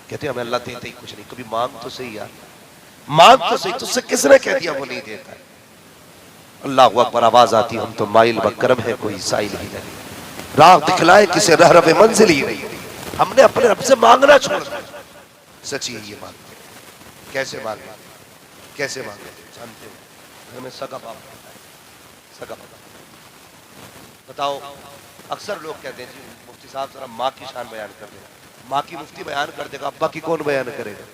कहते हमें अल्लाह देते ही कुछ नहीं। कभी मांग तो सही यार, मांग तो सही। तुझसे किसने कह दिया वो नहीं देता है? अल्लाह अकबर आवाज आती, हम तो माइल बकरम है कोई साइल ही नहीं, राह दिखलाए किसे रह रवे मंजिल ही नहीं। हमने अपने रब से मांगना छोड़ दिया। सच्ची है ये मांगते। कैसे मांगे, कैसे मांगे जानते हो? घर में सगा बाप होता है, सगा बाप। बताओ, अक्सर लोग कहते हैं जी मुफ्ती साहब जरा माँ की शान बयान कर दे। माँ की मुफ्ती बयान कर देगा, अब्बा की कौन बयान करेगा?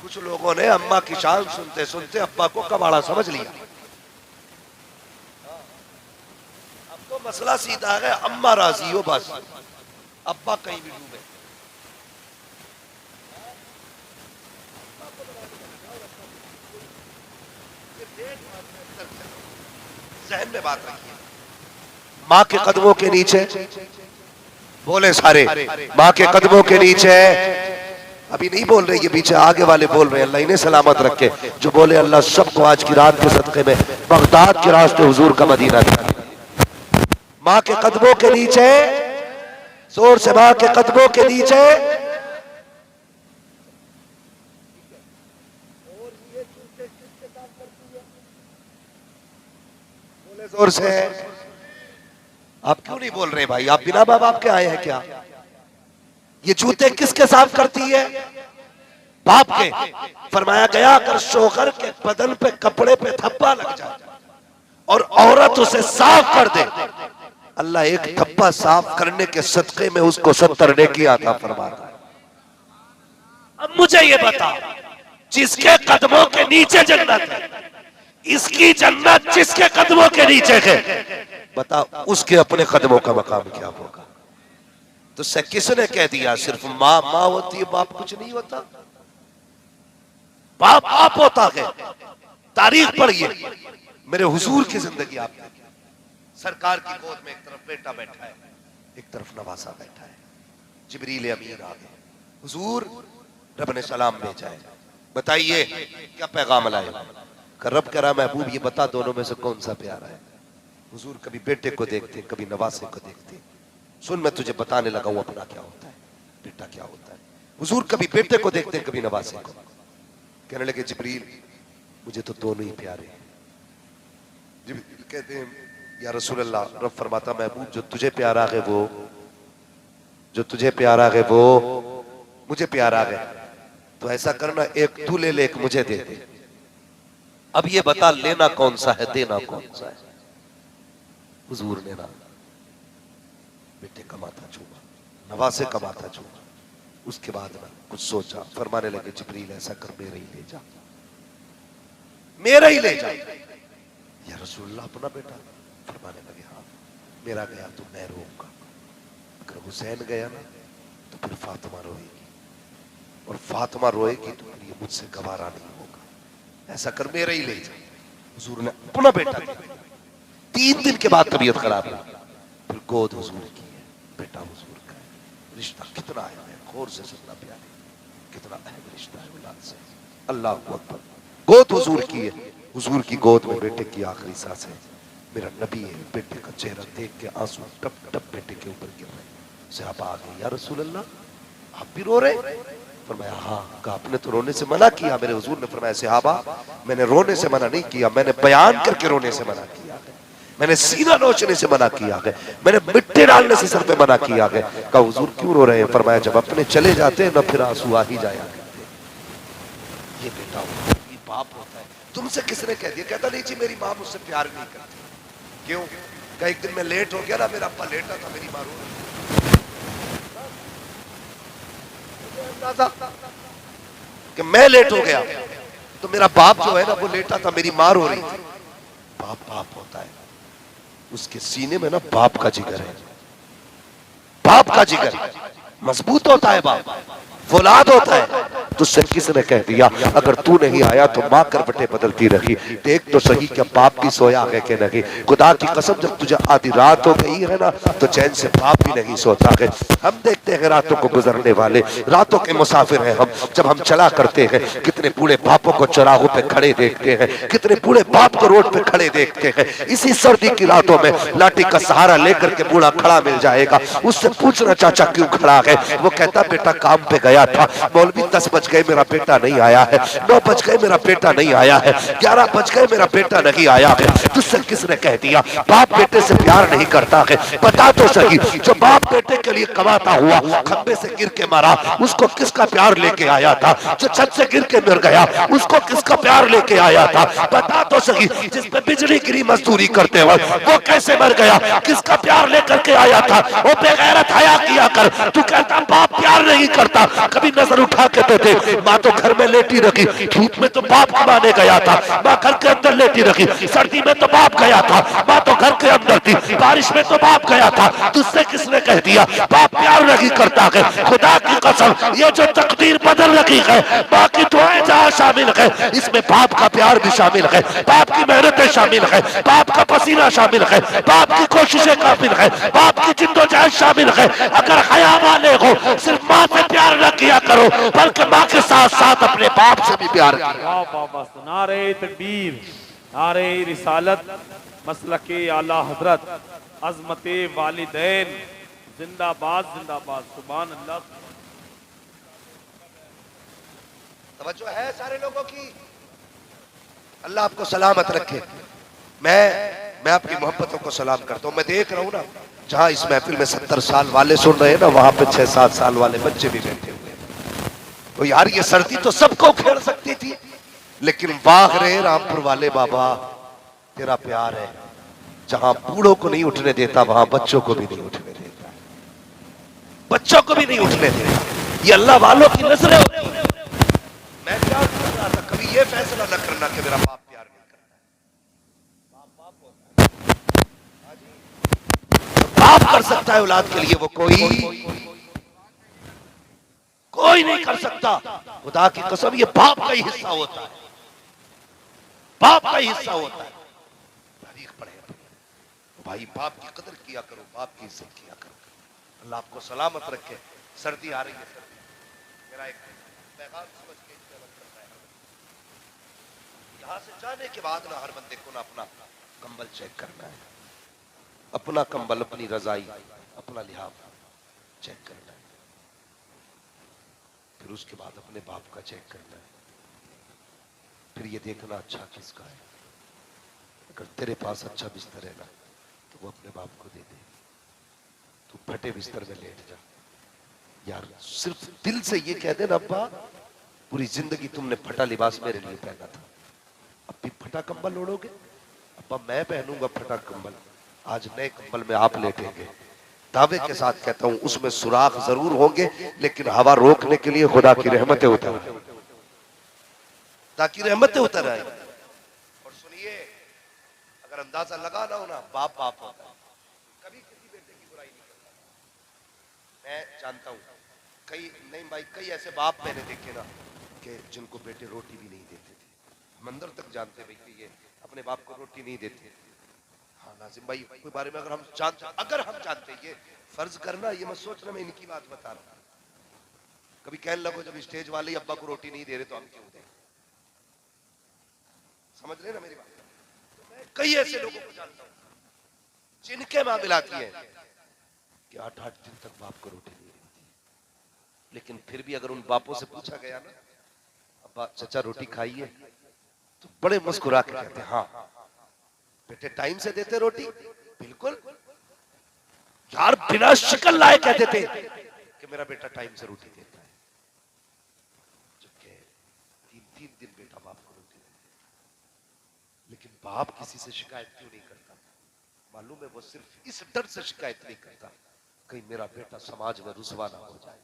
कुछ लोगों ने अम्मा की शान सुनते सुनते अब्बा को कबाड़ा समझ लिया। अब तो मसला सीधा है, अम्मा राजी हो बस, अब्बा कहीं भी डूबे। जहन में बात रखिए, माँ के कदमों के नीचे बोले सारे, माँ के कदमों के नीचे। अभी नहीं बोल रहे, ये पीछे आगे वाले बोल रहे हैं, अल्लाह इन्हें सलामत रखे। जो बोले अल्लाह सबको आज की रात के सदक़े में बगदाद के रास्ते हुजूर का मदीना दे। माँ के कदमों के नीचे, जोर से माँ के कदमों के नीचे। बोले जोर से। आप क्यों नहीं बोल रहे भाई? आप बिना माँ बाप के आए हैं क्या? ये जूते किसके साफ करती है? बाप के। फरमाया गया अगर शोहर के बदन पे कपड़े पे थप्पा लग जाए और औरत उसे साफ कर दे, अल्लाह एक थप्पा साफ करने के सदके में उसको 70 नेकी अता फरमाता है। अब मुझे ये बता, जिसके कदमों के नीचे जन्नत है, इसकी जन्नत जिसके कदमों के नीचे है, बता उसके अपने कदमों का मकाम क्या होगा? तो से किसने कह दिया सिर्फ माँ माँ होती है, बाप कुछ नहीं होता? बाप आप होता है। तारीख पढ़िए, मेरे हुजूर की जिंदगी आप देखिए। सरकार की गोद में एक तरफ बेटा बैठा है, एक तरफ नवासा बैठा है। जिब्रील अमीर आ गए, हुजूर रब ने सलाम भेजा है, बताइए क्या पैगाम लाए? रब कह रहा महबूब ये बता दोनों में से कौन सा प्यारा है? हुजूर कभी बेटे को देखते, कभी नवासे को देखते। सुन मैं तुझे बताने लगा हूं अपना क्या होता है, बेटा क्या होता है। हुजूर कभी बेटे को देखते, कभी नवासे को। कहने लगे जिब्रील मुझे तो दोनों ही प्यारे हैं। जिब्रील कहते हैं या रसूल अल्लाह, रब फरमाता महबूब जो तुझे प्यारा है वो, जो तुझे प्यारा है वो मुझे प्यारा है। तो ऐसा करना, एक तू ले ले, एक मुझे दे दे। अब ये बता लेना कौन सा है, देना कौन सा है? हुजूर ने ना बेटे का माथा छूमा, नवासे का माथा छूमा। उसके बाद ना कुछ सोचा, फरमाने लगे जिब्रील ऐसा कर मेरे ही ले जा, मेरा ही ले जा। या रसूलुल्लाह अपना बेटा? फरमाने लगे हाँ, मेरा गया तो मैं रोऊंगा, अगर हुसैन गया ना तो फिर फातिमा रोएगी, और फातिमा रोएगी तो फिर ये मुझसे गवारा नहीं होगा। ऐसा कर मेरा ही ले जा। हुजूर ने अपना बेटा दिया। 3 दिन के बाद तबीयत खराब हुई, फिर गोद हुजूर की है, बेटा हुजूर का है। रिश्ता कितना अहम है, गौर से सुनना प्यारे, कितना अहम रिश्ता है औलाद से। अल्लाह अकबर। गोद हुजूर की है, हुजूर की गोद में बेटे की आखिरी सांस है। मेरा नबी है, बेटे का चेहरा देख के आंसू टप टप बेटे के ऊपर गिर रहे। सहाबा आ गए, या रसूल अल्लाह आप भी रो रहे? फरमाया हाँ। कहा आपने तो रोने से मना किया। मेरे हुजूर ने फरमाया सहाबा मैंने रोने से मना नहीं किया, मैंने बयान करके रोने से मना किया है, मैंने सीना नोचने से मना किया है, मैंने मिट्टी डालने से सर पे मना किया है। कहा हुजूर क्यों रो रहे हैं? फरमाया जब अपने चले जाते हैं ना फिर आंसू आ ही जाया करते। ये बेटा होता है, ये बाप होता है। तुमसे किसने कह दिया? कहता नहीं जी मेरी माँ मुझसे प्यार नहीं करती। क्यों? कहा एक दिन मैं लेट हो गया ना, मेरा अब्बा लेटा था, मेरी माँ रो रही। कि मैं लेट हो गया तो मेरा बाप जो है ना वो लेटा था, मेरी माँ रो रही थी। बाप बाप होता है, उसके सीने में ना बाप का जिगर है, बाप का जिगर मजबूत होता है। बाप फौलाद होता है, तुझसे किसने कह दिया अगर तू नहीं आया तो माँ करवटें बदलती रही, देख तो सही क्या बाप भी सोया है कि नहीं। खुदा की कसम जब तुझे आधी रात हो गई है ना तो चैन से बाप भी नहीं सोता है। हम देखते हैं रातों को गुजरने वाले, रातों के मुसाफिर हैं हम। जब हम चला करते हैं कितने बूढ़े बापों को चौराहों पे खड़े देखते हैं, कितने बूढ़े बाप को रोड पे खड़े देखते हैं। इसी सर्दी की रातों में लाठी का सहारा लेकर के बूढ़ा खड़ा मिल जाएगा, उससे पूछना चाचा क्यों खड़ा है, वो कहता बेटा काम पे गया था, मौलवी 10 बज गए मेरा बेटा नहीं आया है, 9 बज गए मेरा बेटा नहीं आया है, 11 बज गए मेरा बेटा नहीं आया है। तुझसे किसने कह दिया बाप बेटे से प्यार नहीं करता है? बता तो सही, जो बाप बेटे के लिए कमाता हुआ खंबे से गिर के मरा उसको किसका प्यार लेके आया था? जो छत से गिर के मर गया उसको किसका प्यार लेके आया था? बता तो सही, जिस पे बिजली गिरी मजदूरी करते वक्त वो कैसे मर गया, किसका प्यार लेकर के आया था? वो बेगैरत हया किया कर, तू कहता बाप प्यार नहीं करता। कभी नजर उठा के तो देख, माँ तो घर में लेटी रखी, धूप में तो बाप कमाने गया था, माँ घर के अंदर लेटी रखी, सर्दी में तो बाप गया था, माँ तो घर के अंदर थी, बारिश में तो बाप गया था। तुझसे किसने कह दिया बाप प्यार नहीं करता है? खुदा की कसम ये जो तकदीर बदल रखी है, बाकी दुआएं जहां शामिल है इसमें बाप का प्यार भी शामिल है, बाप की मेहनतें शामिल है, बाप का पसीना शामिल है, बाप की कोशिशें शामिल है, बाप की जिद्दोजहद शामिल है। अगर हया वाले हो सिर्फ माँ से प्यार न किया करो बल्कि माँ के साथ साथ अपने बाप से भी प्यार करो। नारे तकबीर, नारे रिसालत, मसलके आला हजरत, अजमते वालिदैन, जिंदाबाद जिंदाबाद, सुभान अल्लाह। तवज्जो है सारे लोगों की? अल्लाह आपको सलामत रखे। मैं आपकी मोहब्बतों को सलाम करता हूँ। मैं देख रहा हूँ ना जहाँ इस महफिल में 70 साल वाले सुन रहे हैं ना, वहां पे 6-7 साल वाले बच्चे भी बैठे हुए हैं। तो यार ये सर्दी तो सबको खेल सकती थी, लेकिन वाह रे रामपुर वाले बाबा तेरा प्यार है, जहां बूढ़ों को नहीं उठने देता वहां बच्चों को भी नहीं उठने देता, बच्चों को भी नहीं उठने देता। ये अल्लाह वालों की नजरें होती हैं। मैं क्या कर रहा था, कभी ये फैसला न करना कि मेरा बाप प्यार नहीं करता है। बाप होता है, बाप कर सकता है औलाद के लिए, वो कोई नहीं कर सकता। खुदा की कसम ये बाप का ही हिस्सा होता है, बाप का ही हिस्सा होता है। तारीख पढ़े भाई, बाप की कदर किया करो, बाप की इज्जत किया करो। अल्लाह आपको सलामत रखे। सर्दी आ रही है, सर्दी मेरा एक पैगाम समझ के इस्तेमाल करना है। यहां से जाने के बाद ना हर बंदे को ना अपना कंबल चेक करना है, अपना कंबल, अपनी रजाई, अपना लिहाफ चेक करना है। फिर उसके बाद अपने बाप का चेक करना है। फिर ये देखना अच्छा किसका है। अगर तेरे पास अच्छा बिस्तर है ना तो वो अपने बाप को दे दे। तू फटे बिस्तर में लेट जा यार, सिर्फ दिल से ये कह दे ना अब्बा पूरी जिंदगी तुमने फटा लिबास मेरे लिए पहना था, अब भी फटा कंबल ओढ़ोगे? अब्बा मैं पहनूंगा फटा कंबल, आज नए कंबल में आप लेटेंगे। दावे के साथ कहता हूं उसमें सुराख जरूर होंगे, लेकिन हवा रोकने के लिए खुदा की रहमतें उतर आए, ताकि रहमतें उतर आए। और सुनिए, अगर अंदाजा लगा ना हो ना, बाप बाप होता है, कभी किसी बेटे की बुराई नहीं करता। मैं जानता हूं कई नहीं भाई, कई ऐसे बाप मैंने देखे ना कि जिनको बेटे रोटी भी नहीं देते थे। हम अंदर तक जानते भाई कि ये अपने बाप को रोटी नहीं देते। हाँ नाजिम भाई के बारे में अगर हम जानते, ये फर्ज करना, ये मत सोचना मैं इनकी बात बता रहा हूं। कभी कहने लगो जब स्टेज वाले अब्बा को रोटी नहीं दे रहे तो हम क्यों दें? समझ रहे ना मेरी बात? तो मैं कई ऐसे लोगों को जानता हूं जिनके मां मिलाती है कि 8-8 दिन तक बाप को रोटी नहीं देती, लेकिन फिर भी अगर उन बापों से पूछा गया ना अब्बा चचा रोटी खाइए, तो बड़े मुस्कुरा के कहते हाँ बेटे टाइम से देते रोटी? बिल्कुल यार, बिना शिकल लाए कहते थे कि मेरा बेटा टाइम से रोटी देता है। जबकि 3-3 दिन बेटा बाप को रोटी देता है, लेकिन बाप किसी से शिकायत क्यों नहीं करता? मालूम है, वो सिर्फ इस डर से शिकायत नहीं करता कहीं मेरा बेटा समाज में रुसवा ना हो जाए।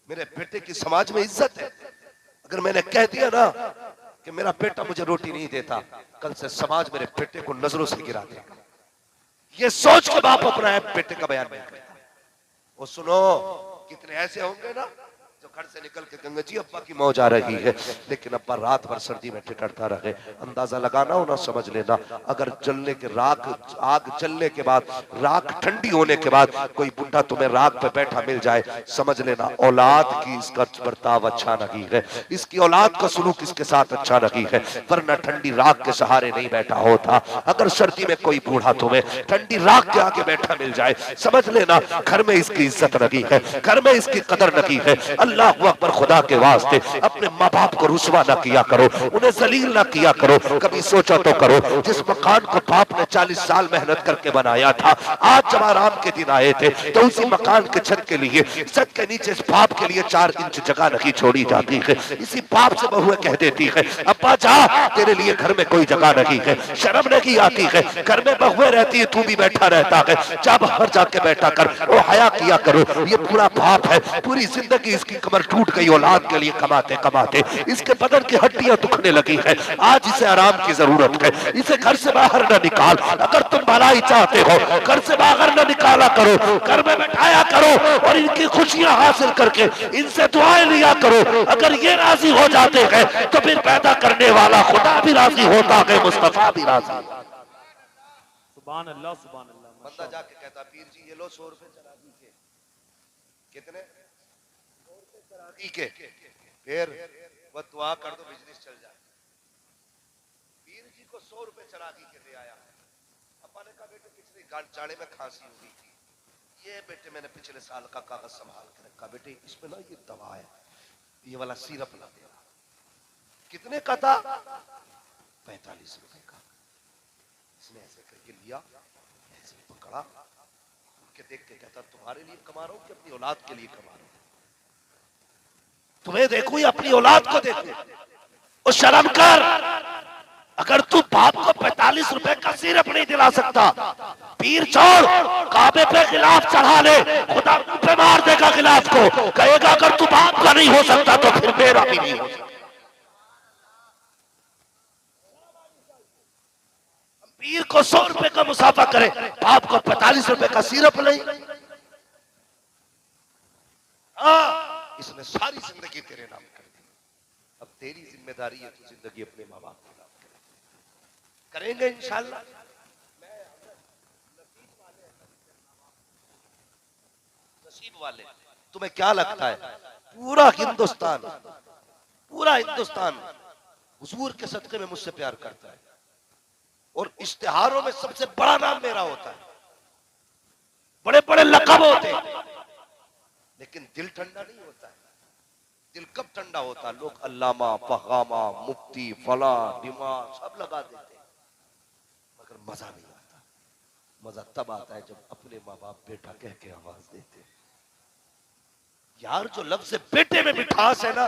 मेरे बेटे की समाज में इज्जत है। अगर मैंने कह दिया ना कि मेरा बेटा मुझे रोटी नहीं देता, कल से समाज मेरे बेटे को नजरों से गिरा देगा। ये सोच के बाप अपना बेटे का बयान नहीं करता। वो सुनो, कितने ऐसे होंगे ना जो घर से निकल के गंगा जी अब्बा की मौज आ रही है, लेकिन अब्बा रात भर सर्दी में ठिठुरता रहे। अंदाजा लगाना हो ना, समझ लेना, अगर जलने के आग जलने के बाद राख ठंडी होने के बाद कोई बुढ़ा तुम्हें राख पे बैठा मिल जाए, समझ लेना औलाद की इसका बर्ताव अच्छा नहीं है, इसकी औलाद का सुलूक इसके साथ अच्छा नहीं है, वरना ठंडी राख के सहारे नहीं बैठा होता। अगर सर्दी में कोई बूढ़ा तुम्हें ठंडी राख के आगे बैठा मिल जाए, समझ लेना घर में इसकी इज्जत नहीं है, घर में इसकी कदर नहीं है। अल्लाह अकबर, खुदा के वास्ते अपने माँ बाप को रुसवा ना किया करो, उन्हें जलील ना किया करो। कभी सोचा तो करो, जिस मकान को बाप ने 40 साल मेहनत करके बनाया था, आज जब आराम के दिन आए थे तो उसी मकान के छत के लिए, छत के नीचे इस बाप के लिए 4 इंच जगह नहीं छोड़ी जाती है। इसी बाप से बहुएं कह देती है, अब्बा जा, तेरे लिए घर में कोई जगह नहीं है, शर्म नहीं आती है, घर में बहुएं रहती है, तू भी बैठा रहता है, जा बाहर जाके बैठा कर, वो हया किया करो। ये पूरा बाप है, पूरी जिंदगी इसकी कमर टूट गई औलाद के लिए कमाते कमाते, इसके बदन की हड्डियां दुखने लगी है, आज इसे आराम की जरूरत है, इसे घर से बाहर न निकाल। अगर तुम भलाई चाहते हो, घर से बाहर न निकाला करो, घर में बैठाया करो और इनकी खुशियां हासिल करके इनसे दुआएं लिया करो। अगर ये राजी हो जाते हैं तो फिर पैदा करने वाला खुदा भी राजी होता है, मुस्तफा भी राजी। सुभान अल्लाह, सुभान अल्लाह। बंदा जाके कहता, पीर जी ये लो 100 रुपए चढ़ा दीजिए। कितने? 100 रुपए चढ़ा दीजिए, फिर वो दुआ कर दो बिजनेस चल जाए। पीर जी को 100 रुपए चढ़ा दी के दे आया। अब्बा ने कहा, बेटे पिछले जाड़े में खांसी हुई थी, ये बेटे मैंने पिछले साल का कागज संभाल के रखा, बेटे इसमें ना ये दवा है, ये वाला सिरप ला दे। कितने का था? 45 रुपए का। इसने ऐसे करके लिया, ऐसे पकड़ा, के देख के कहता, तुम्हारे लिए कमा रहा हूं कि अपनी औलाद के लिए कमा रहा हूं? तुम्हें देखूं या अपनी औलाद को देखूं? और शर्म कर, अगर तू बाप को 45 रुपए का सिरप नहीं दिला सकता, पीर छोड़, काबे पे गिलाफ चढ़ा ले, खुदा पे मार देगा गिलाफ को, कहेगा अगर तू बाप का नहीं हो सकता तो फिर मेरा भी नहीं हो सकता। पीर को 100 रुपए का मुसाफा करे, बाप को 45 रुपए का सिरप नहीं। हाँ, इसने सारी जिंदगी तेरे नाम कर दी, अब तेरी जिम्मेदारी है तू जिंदगी अपने माँ बाप के नाम करेंगे इंशाल्लाह। नसीब वाले, तुम्हें क्या लगता है पूरा हिंदुस्तान हुजूर के सदके में मुझसे प्यार करता है, और इश्तिहारों में सबसे बड़ा नाम मेरा होता है, बड़े बड़े लक़ब होते हैं, लेकिन दिल ठंडा नहीं होता है। दिल कब ठंडा होता है? लोग अल्लामा, फहामा, मुफ्ती, फला, डिमा सब लगा देते हैं, मगर मजा नहीं आता। मजा तब आता है जब अपने माँ बाप बेटा कह के आवाज देते हैं। यार जो लफ्ज़ बेटे में मिठास है ना,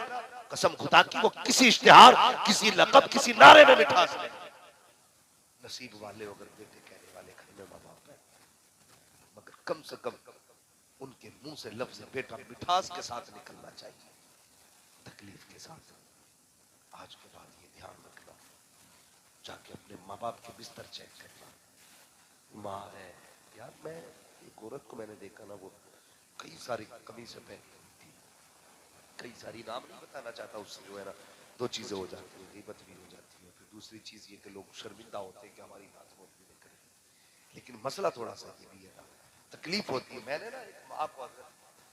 कसम खुदा की वो किसी इश्तिहार, किसी लक़ब, किसी नारे में मिठास नहीं। नसीब वाले अगर बेटे कहने वाले घर में माँ बाप है, मगर कम से कम उनके मुंह से लफ्ज़ बेटा मिठास के साथ निकलना चाहिए, तकलीफ के साथ। आज के बाद ये ध्यान रखना, जाके अपने माँ बाप के बिस्तर चेक करना। माँ है यार, मैं एक औरत को मैंने देखा ना, वो कई सारी कमीज़ें पहनी थी, कई सारी, नाम नहीं बताना चाहता, उससे जो है ना 2 चीजें हो जाती है, ग़ीबत भी हो जाती है, फिर दूसरी चीज ये कि लोग शर्मिंदा होते हैं कि हमारी बात वो नहीं करें। लेकिन मसला थोड़ा सा ये भी है ना, तकलीफ होती है। मैंने ना एक माँ को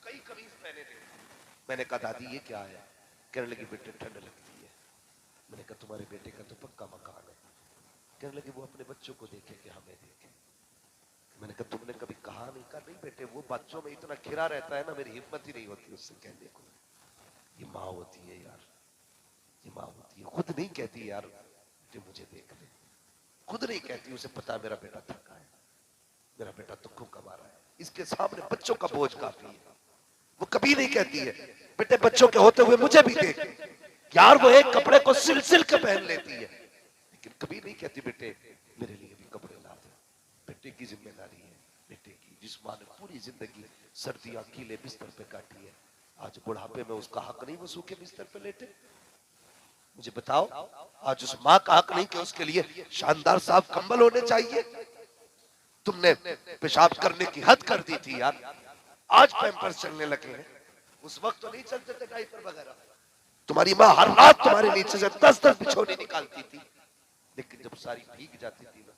कई कमीज पहने थे, मैंने कहा दादी ये क्या है? कहने लगी बेटे ठंड लगती है। मैंने कहा तुम्हारे बेटे का तो पक्का मकान है। कहने लगी वो अपने बच्चों को देखे कि हमें देखे। मैंने कहा तुमने कभी कहा नहीं? कहा नहीं बेटे, वो बच्चों में इतना खिरा रहता है ना, मेरी हिम्मत ही नहीं होती उससे कहने को। ये माँ होती है यार, ये माँ होती है, खुद नहीं कहती यार बेटे मुझे देख ले, खुद नहीं कहती, उसे पता मेरा बेटा थका है, मेरा बेटा दुखों कमा रहा है, इसके सामने बच्चों का बोझ काफी है। वो कभी नहीं कहती है बेटे बच्चों के होते हुए मुझे भी देख। यार वो एक कपड़े को सिल सिल के पहन लेती है, लेकिन कभी नहीं कहती बेटे मेरे लिए भी कपड़े ला दे। बेटे की जिम्मेदारी है, बेटे की, जिस माँ ने पूरी जिंदगी सर्दियां कीले बिस्तर पे काटी है, आज बुढ़ापे में उसका हक नहीं वो सूखे बिस्तर पे लेटे? मुझे बताओ, आज उस माँ का हक नहीं कि उसके लिए शानदार साफ कंबल होने चाहिए? तुमने पेशाब करने की हद कर दी थी यार, आज पैम्पर्स चलने लगे हैं। उस वक्त तो नहीं चलते थे डायपर वगैरह। तुम्हारी माँ हर रात तुम्हारे नीचे से 10-10 बिछोने निकालती थी, लेकिन जब सारी भीग जाती थी ना,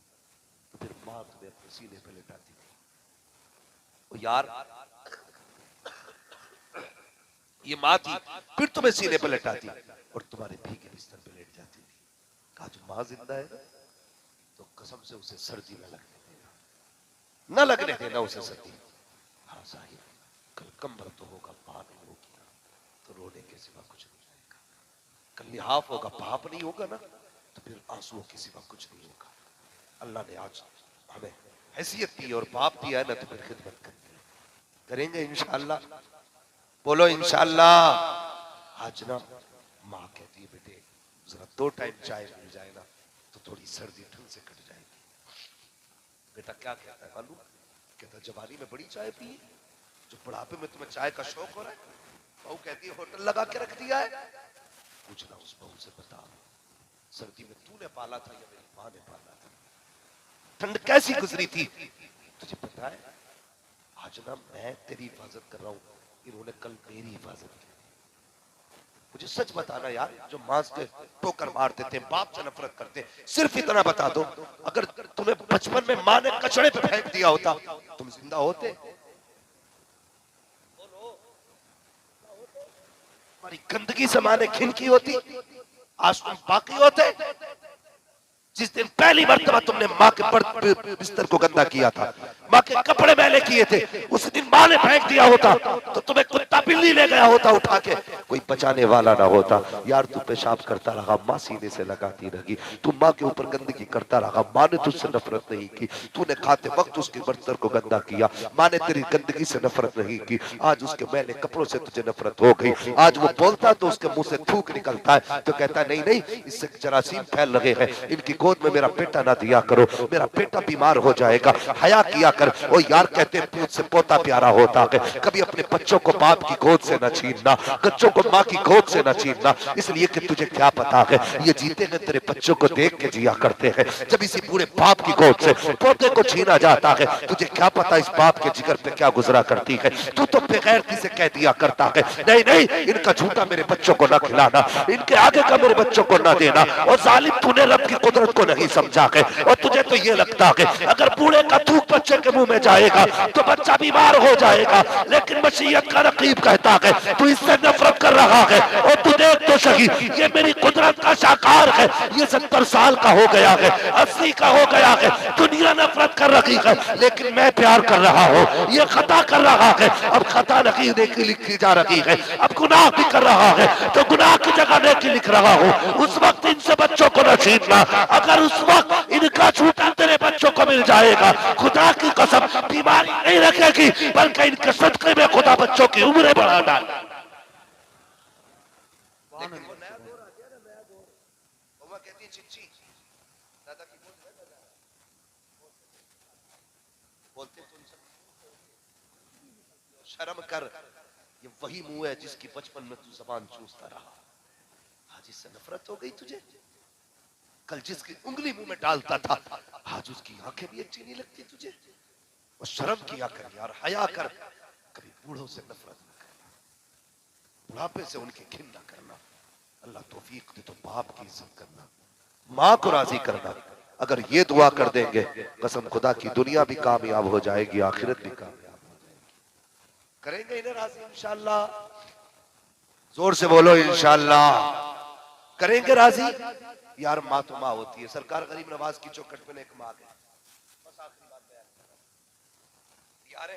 तो फिर माँ तुम्हें अपने सीने पे लेटाती थी। ओ यार, ये माँ थी, फिर तुम्हें सीने पे लेटाती और तुम्हारे भीगे बिस्तर पे लेट जाती थी। कहा जो माँ जिंदा है ना, तो कसम से उसे सर्दी न लगने देना, न लगने देना उसे सर्दी। हाँ साहिब, कल कंबल तो होगा, माँ नहीं होगी ना, तो रोने के सिवा कुछ नहीं आएगा। कल लिहाफ होगा, बाप नहीं होगा ना, तो फिर आंसुओं के सिवा कुछ नहीं होगा। अल्लाह ने आज हमें हैसियत दी और बाप दिया है ना, तो फिर खिदमत करेंगे इंशाअल्लाह। बोलो इंशाअल्लाह। आज ना माँ कहती है बेटे जरा 2 टाइम चाय मिल जाए ना, तो थोड़ी सर्दी ठंड से कट जाएगी। बेटा क्या कहता है मालूम? कहता जवानी में बड़ी चाय पी, जो बुढ़ापे में तुम्हें चाय का शौक हो रहा है। बहू कहती है होटल लगा के रख दिया है। पूछना उस बहू से, बता सर्दी में तूने पाला था या मेरी माँ ने पाला था? ठंड कैसी गुजरी थी तुझे पता है? आज ना मैं तेरी हिफाजत कर रहा हूं, इन्होंने कल मेरी हिफाजत की। मुझे सच बताना यार, जो माँ से ठोकर मारते थे, बाप से नफरत करते, सिर्फ इतना बता दो, अगर तुम्हें बचपन में माँ ने कचड़े पे फेंक दिया होता, तुम जिंदा होते? तुम्हारी गंदगी से माँ ने खिनकी होती, आज तुम बाकी होते? जिस दिन पहली मर्तबा तुमने माँ के बिस्तर को गंदा किया था, माँ के कपड़े मैले किए थे, उस दिन माँ ने फेंक दिया होता, तो तुम्हें कुत्ता बिल्ली ले गया होता उठा के, कोई बचाने वाला ना होता। यार तू पेशाब करता रहा, माँ सीने से लगाती रही, तू माँ के ऊपर गंदगी करता रहा, माँ ने तुझसे नफरत नहीं की, तूने खाते वक्त उसके बर्तन को गंदा किया, माँ ने तेरी गंदगी से नफरत नहीं की, आज उसके मैले कपड़ों से तुझे नफरत हो गई। आज वो बोलता तो उसके मुंह से थूक निकलता है, तो कहता नहीं नहीं इससे जरासीम फैल रहे हैं, इनकी गोद में मेरा बेटा ना दिया करो, मेरा बेटा बीमार हो जाएगा, हया किया कर। ओ यार कहते हैं दूध से पोता प्यारा होता है, कभी अपने बच्चों को बाप की गोद से न छीनना, बच्चों को माँ की गोद से न छीनना, इसलिए कि तुझे क्या पता है ये जीते हैं तेरे बच्चों को देख के जिया करते हैं, जब इसी पूरे बाप की गोद से पोते को छीना जाता है, तुझे क्या पता इस बाप के जिगर पे क्या गुजरा करती है। तू तो बेगैरती से कह दिया करता है नहीं नहीं इनका झूठा मेरे बच्चों को न खिलाना, इनके आगे का मेरे बच्चों को न देना। और जालिम तूने रब की कुदरत को नहीं समझा है, और तुझे तो ये लगता है अगर बूढ़े का थूक बच्चे के मुंह में जाएगा तो बच्चा बीमार हो जाएगा, लेकिन मशीयत का रकीब कहता है तू इससे नफरत कर रहा है। और तू देख तो सही ये मेरी कुदरत का शाकार है, ये 70 साल का हो गया है, 80 का हो गया है, दुनिया नफरत कर रही है लेकिन मैं प्यार कर रहा हूँ। ये खता कर रहा है, अब खता नहीं नेकी लिखी जा रही है, अब गुनाह भी कर रहा है तो गुनाह की जगह नेकी लिख रहा हूँ। उस वक्त इनसे बच्चों को न छीनना, अगर उस वक्त इनका छूटा तेरे बच्चों को मिल जाएगा, खुदा की कसम बीमारी नहीं रखेगी बल्कि इनके सदके में खुदा बच्चों की उम्रें बढ़ा डाल। शर्म कर, ये वही मुंह है जिसकी बचपन में तू जबान चूसता रहा, आज इससे नफरत हो गई तुझे। कल जिसकी उंगली मुंह में डालता था आज उसकी आंखें भी अच्छी नहीं लगती तुझे। और शर्म किया कर यार, हया कर, कभी बूढ़ों से नफरत न करना, बुढ़ापे से उनकी घिन न करना। अल्लाह तौफीक दे तो बाप की इज्जत करना, माँ को राजी करना। अगर ये दुआ कर देंगे कसम खुदा की दुनिया भी कामयाब हो जाएगी, आखिरत भी कामयाब हो जाएगी। करेंगे इन्हें राजी इंशाअल्लाह, जोर से बोलो इंशाअल्लाह। करेंगे राजी यार, माँ तो माँ होती है। सरकार गरीब नवाज की चौखट में एक माँ है। बस आखिरी बात बयान यार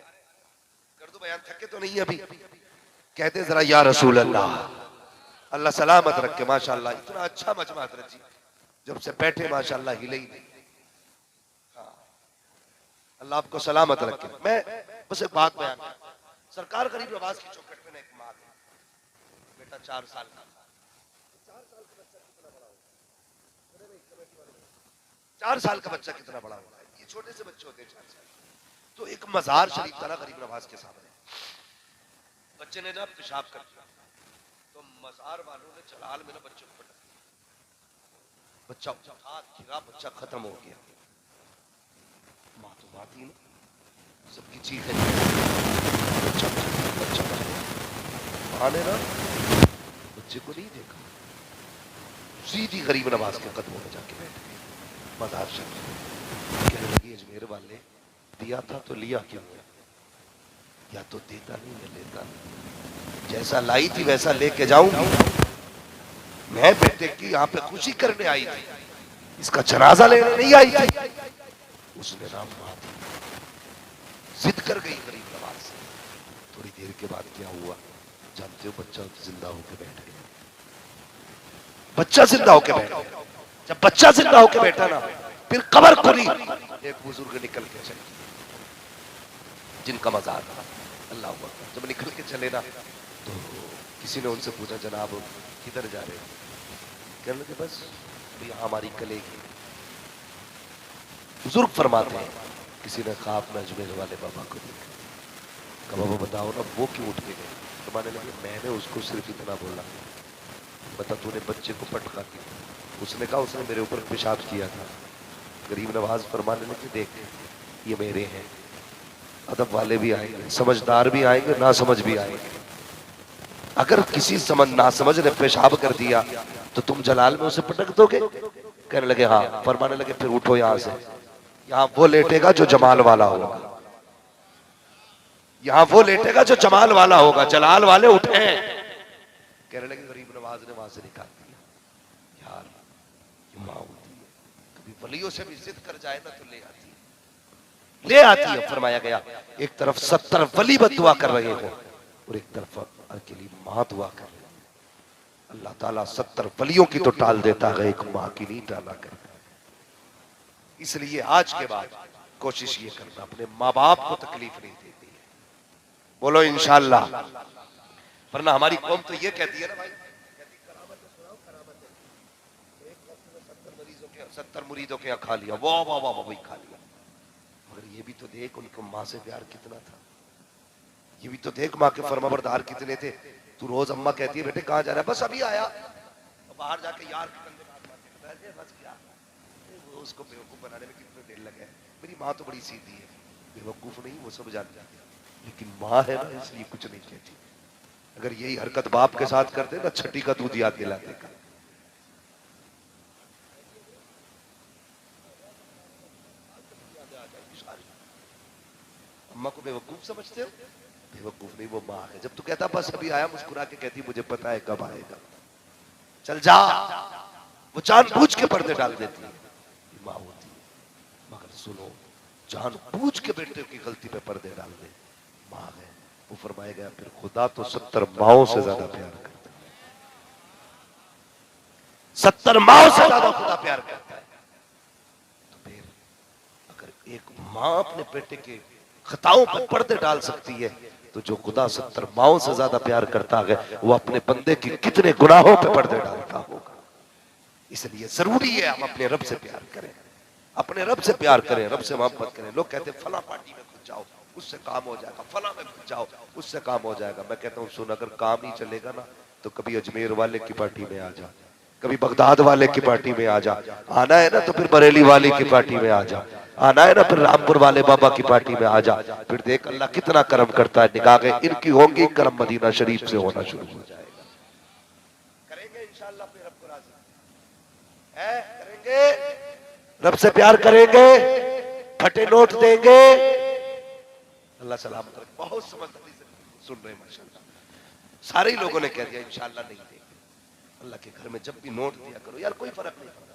कर दो बयान, थके तो नहीं अभी। कहते जरा या रसूल अल्लाह, अल्लाह सलामत रखे। माशाल्लाह इतना अच्छा मजमा हजरत जी, जब से बैठे माशाल्लाह हिले ही नहीं। हाँ अल्लाह आपको सलामत रखे। मैं बस एक बात बयान, सरकार गरीब नवाज की चौखट में एक माँ है, बेटा 4 साल का, 4 साल का बच्चा कितना बड़ा होगा, ये छोटे से बच्चे होते हैं 4 साल। तो एक मजार शरीफ था ना गरीब नवाज के सामने, बच्चे ने ना पेशाब कर दिया, तो मजार वालों ने चलाल में ना बच्चे को पटक दिया, बच्चा हाथ गिरा, बच्चा खत्म हो गया। माँ तो बात ही ना, सबकी चीख है, बच्चा मां ने ना बच्चे को नहीं देखा, सीधी गरीब नवाज के कदमों में जाके बैठ गई मजार शरीफ। कहने लगी अजमेर वाले, दिया था तो लिया क्यों? या तो देता नहीं या लेता नहीं, जैसा लाई थी वैसा लेके जाऊंगी। मैं बेटे की यहाँ पे खुशी करने आई थी, इसका जनाजा लेने नहीं आई थी। उसने नाम मां थी, जिद कर गई गरीब नवाज से। थोड़ी देर के बाद क्या हुआ जानते हो? बच्चा जिंदा होके बैठ गया। बच्चा जिंदा होके बैठ गया। जब बच्चा जिंदा होके बैठा ना, फिर कब्र खुली, एक बुजुर्ग निकल के चले, जिनका मजार था। अल्लाह अकबर। जब निकल के चले ना तो किसी ने उनसे पूछा, जनाब किधर जा रहे हो? कहने लगे बस यहाँ हमारी कलेगी। बुजुर्ग फरमाते हैं, किसी ने ख्वाब में अजमेर वाले बाबा को देखा। कहा बाबा बताओ ना वो क्यों उठ के गए? फरमाने लगे मैंने उसको सिर्फ इतना बोला, बता तूने बच्चे को पटका किया? उसने कहा उसने मेरे ऊपर पेशाब किया था। गरीब नवाज फरमाने लगे देख ये मेरे हैं, अदब वाले भी आएंगे, समझदार भी आएंगे, ना समझ भी आएंगे। अगर किसी समझ ना समझ ने पेशाब कर दिया तो तुम जलाल में उसे पटक दोगे? कहने लगे हाँ। फरमाने लगे फिर उठो यहाँ से, यहाँ वो लेटेगा जो जमाल वाला होगा, यहाँ वो लेटेगा जो जमाल वाला होगा, जलाल वाले उठे। कहने लगे गरीब नवाज ने वहां से निकाल दिया। यार ये माँ होती है, कभी वलियों से भी जिद कर जाए ना तो ले आती है, ले आती है। फरमाया गया एक तरफ 70 वली बददुआ कर रहे हो और एक तरफ अकेली माँ दुआ कर रही है। अल्लाह ताला 70 वलियों की तो टाल देता है, एक माँ की नहीं टाला कर। इसलिए आज के बाद कोशिश ये करना अपने माँ बाप को तकलीफ नहीं देती है। बोलो इंशाअल्लाह। वरना हमारी कौम तो ये कहती है ना भाई, 70 मुरीदों के यहाँ खा लिया, वाह वाह वाह वही खा लिया। मगर ये भी तो देख उनको माँ से प्यार कितना था, ये भी तो देख माँ के फरमाबरदार कितने थे। तू रोज अम्मा कहती है बेटे कहाँ जा रहा है? बस अभी आया। तो बाहर जाके यार के कंधे पे बस क्या, वो उसको बेवकूफ बनाने में कितने देर लगे। मेरी माँ तो बड़ी सीधी है, बेवकूफ नहीं, वो सब जान जाती है, लेकिन माँ है ना इसलिए कुछ नहीं कहती। अगर यही हरकत बाप के साथ करते ना, छठी का दूध याद दिला देगा। अम्मा को बेवकूफ समझते हो? बेवकूफ नहीं, वो माँ है। जब तू कहता बस अभी आया, मुस्कुरा के कहती मुझे पता है कब आएगा, चल जा। वो जानबूझ के पर्दे डाल देती है, माँ होती है। मगर सुनो, जानबूझ के बेटे की गलती पे पर्दे डाल दे, माँ है। वो फरमाया गया फिर खुदा तो 70 माओं से ज्यादा प्यार करता है, 70 माओं से ज्यादा खुदा प्यार करता है। तो फिर अगर एक माँ अपने बेटे के खताओं पर पर्दे डाल सकती है, तो जो खुदा 70 माओं से ज्यादा प्यार करता है वो अपने बंदे की कितने गुनाहों पे पर्दे डालता होगा। इसलिए जरूरी है हम अपने रब से प्यार करें, अपने रब से प्यार करें, रब से मोहब्बत करें। लोग कहते हैं फला पार्टी में घुस जाओ उससे काम हो जाएगा, फला में घुस जाओ उससे काम हो जाएगा। मैं कहता हूँ सुन, अगर काम नहीं चलेगा ना तो कभी अजमेर वाले की पार्टी में आ जा, कभी बगदाद वाले की पार्टी में आ जा, आना है ना तो फिर बरेली वाले की पार्टी में आ जा, आना है ना फिर रामपुर वाले बाबा की पार्टी में आ जा। फिर देख अल्लाह कितना करम करता है, निगाहें इनकी होंगी, करम मदीना शरीफ से होना शुरू हो जाएगा। करेंगे इंशाअल्लाह अपने रब को राजी है, करेंगे, रब से प्यार करेंगे, फटे नोट देंगे। अल्लाह सलामत रखे। बहुत समझदारी से सुन रहे हैं माशाअल्लाह। सारे ही लोगों ने कह दिया इंशाअल्लाह नहीं देंगे। अल्लाह के घर में जब भी नोट दिया करो यार, कोई फर्क नहीं पड़ता।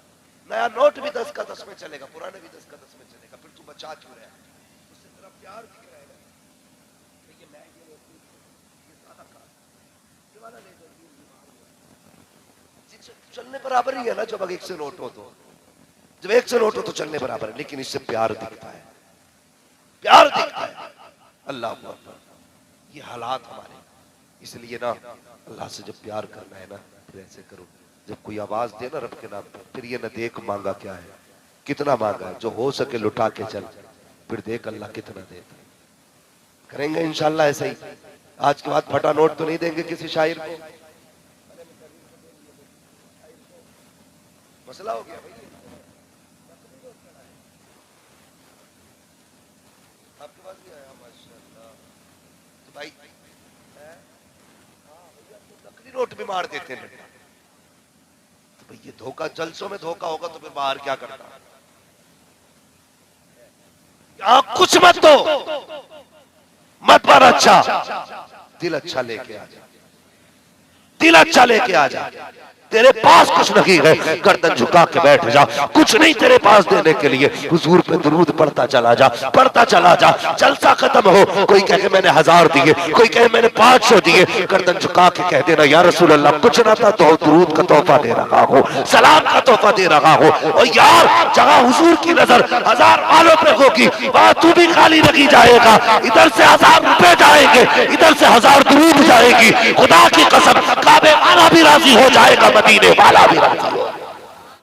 नया नोट भी 10 का 10 में चलेगा, पुराने भी 10 का 10 में चलेगा, फिर तू बचा क्यों रहा है? उससे तेरा प्यार दिख रहा है। ये मैं ये नोट ये ज्यादा का ये वाला ले जाओ, चलने बराबर ही है ना। जब 1 से नोट हो तो, जब 1 से नोट हो तो चलने बराबर है, लेकिन इससे प्यार दिखता है, प्यार दिखता है। अल्लाह अकबर। ये हालात हमारे, इसलिए ना अल्लाह से जब प्यार करना है ना फिर ऐसे करो, जब कोई आवाज दे ना रब के नाम पर, फिर ये ना देख मांगा क्या है, कितना मांगा है, जो हो सके लुटा के चल, फिर देख अल्लाह कितना देता है। करेंगे इंशाअल्लाह ऐसे ही। आज के बाद फटा नोट तो नहीं देंगे किसी शायर को। मसला हो गया भाई, आपके पास भी आया माशाअल्लाह। तो भाई नकली नोट भी मार देते हैं डंडा। तो भाई ये धोखा, जलसों में धोखा होगा तो फिर बाहर क्या करना। यहां कुछ मत दो, मत पर अच्छा, दिल अच्छा लेके आ जा, दिल अच्छा लेके आ जा। तेरे पास कुछ नहीं है, गर्दन झुका के बैठ जा, कुछ नहीं तेरे पास देने के लिए, हुजूर पे दुरूद पढ़ता चला जा, पढ़ता चला जा। जलसा खत्म हो, कोई कहे मैंने 1000 दिए, कोई कहे मैंने 500 दिए, गर्दन झुका के कह देना या रसूल अल्लाह कुछ ना था तो दुरूद का तोहफा दे रहा हो, सलाम का तोहफा दे रहा हो। और यार जहां हुजूर की नजर 1000 वालों पे होगी वहां तू भी खाली नहीं जाएगा। इधर से 1000 रुपए जाएंगे, इधर से 1000 दुरूद जाएगी। खुदा की कसम काबे वाला भी राजी हो जाएगा, मदीने वाला भी राजी हो।